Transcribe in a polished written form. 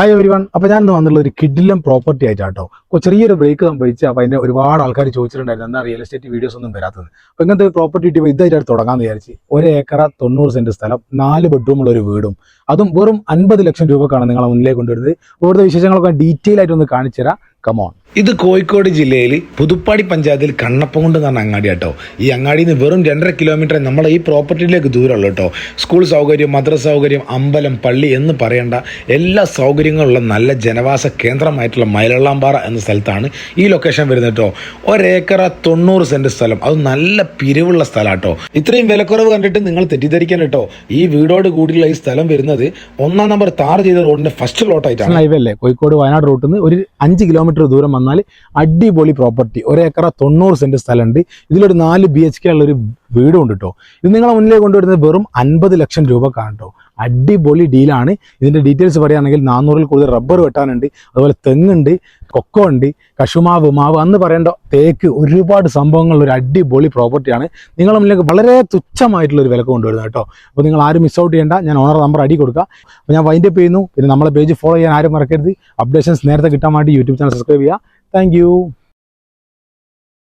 Hi every one. അപ്പോൾ ഞാൻ ഇന്ന് വന്നിട്ടുള്ള ഒരു കിഡിലം പ്രോപ്പർട്ടി ആയിട്ടാട്ടോ. ചെറിയൊരു ബ്രേക്ക് സംഭവിച്ച് അപ്പോൾ അതിൻ്റെ ഒരുപാട് ആൾക്കാർ ചോദിച്ചിട്ടുണ്ടായിരുന്നു എന്താ റിയൽ എസ്റ്റേറ്റ് വീഡിയോസ് ഒന്നും വരാത്തത്. അപ്പോൾ ഇങ്ങനത്തെ പ്രോപ്പർട്ടി കിട്ടിയപ്പോൾ ഇതായിട്ട് തുടങ്ങാമെന്ന് വിചാരിച്ച്. 1 ഏക്കർ 90 സെൻറ്റ് സ്ഥലം, 4 ബെഡ്റൂമുള്ള ഒരു വീടും, അതും വെറും 50 ലക്ഷം രൂപക്കാണ് നിങ്ങളെ മുന്നിലേക്ക് കൊണ്ടുവരുന്നത്. ഇവിടുത്തെ വിശേഷങ്ങളൊക്കെ ഡീറ്റെയിൽ ആയിട്ടൊന്ന് കാണിച്ചു തരാം. കമോൺ. ഇത് കോഴിക്കോട് ജില്ലയിൽ പുതുപ്പാടി പഞ്ചായത്തിൽ കണ്ണപ്പംകുണ്ട് എന്ന് പറഞ്ഞ അങ്ങാടി കേട്ടോ. ഈ അങ്ങാടിയിൽ നിന്ന് വെറും 2.5 കിലോമീറ്റർ നമ്മുടെ ഈ പ്രോപ്പർട്ടിയിലേക്ക് ദൂരമുള്ളൂ കേട്ടോ. സ്കൂൾ സൗകര്യം, മദ്രസ സൗകര്യം, അമ്പലം, പള്ളി എന്ന് പറയേണ്ട എല്ലാ സൗകര്യങ്ങളുള്ള നല്ല ജനവാസ കേന്ദ്രമായിട്ടുള്ള മൈലള്ളാമ്പാറ എന്ന സ്ഥലത്താണ് ഈ ലൊക്കേഷൻ വരുന്നത് കേട്ടോ. 1 ഏക്കർ 90 സെൻറ്റ് സ്ഥലം, അത് നല്ല പിരിവുള്ള സ്ഥലം കേട്ടോ. ഇത്രയും വിലക്കുറവ് കണ്ടിട്ട് നിങ്ങൾ തെറ്റിദ്ധരിക്കാൻ കേട്ടോ. ഈ വീടോട് കൂടിയുള്ള ഈ സ്ഥലം വരുന്നത് 1-ാം നമ്പർ താർ ചെയ്ത റോഡിന്റെ ഫസ്റ്റ് പ്ലോട്ടായിട്ടാണ്. ഹൈവേ അല്ലേ, കോഴിക്കോട് വയനാട് റൂട്ടിൽ നിന്ന് ഒരു 5 കിലോമീറ്റർ ദൂരം വന്നാൽ അടിപൊളി പ്രോപ്പർട്ടി. 1 ഏക്കർ 90 സെൻറ്റ് സ്ഥലമുണ്ട്. ഇതിലൊരു 4 BHK ഉള്ളൊരു വീടും ഉണ്ട് കേട്ടോ. ഇത് നിങ്ങളെ മുന്നിലേക്ക് കൊണ്ടുവരുന്നത് വെറും 50 ലക്ഷം രൂപക്കാണ് കേട്ടോ. അടിപൊളി ഡീലാണ്. ഇതിൻ്റെ ഡീറ്റെയിൽസ് പറയുകയാണെങ്കിൽ 400-ൽ കൂടുതൽ റബ്ബർ വെട്ടാനുണ്ട്, അതുപോലെ തെങ്ങുണ്ട്, കൊക്കോ ഉണ്ട്, കശുമാവ്, മാവ് അന്ന് പറയേണ്ട തേക്ക്, ഒരുപാട് സംഭവങ്ങളുള്ള ഒരു അടിപൊളി പ്രോപ്പർട്ടിയാണ്. നിങ്ങളെ മുന്നിലേക്ക് വളരെ തുച്ഛമായിട്ടുള്ളൊരു വില കൊണ്ടുവരുന്നത് കേട്ടോ. അപ്പോൾ നിങ്ങൾ ആരും മിസ് ഔട്ട് ചെയ്യേണ്ട. ഞാൻ ഓണർ നമ്പർ അടി കൊടുക്കുക. അപ്പോൾ ഞാൻ വൈൻഡപ്പ് ചെയ്യുന്നു. പിന്നെ നമ്മളെ പേജ് ഫോളോ ചെയ്യാൻ ആരും മറക്കരുത്. അപ്ഡേഷൻസ് നേരത്തെ കിട്ടാൻ വേണ്ടി യൂട്യൂബ് ചാനൽ സബ്സ്ക്രൈബ് ചെയ്യുക. താങ്ക്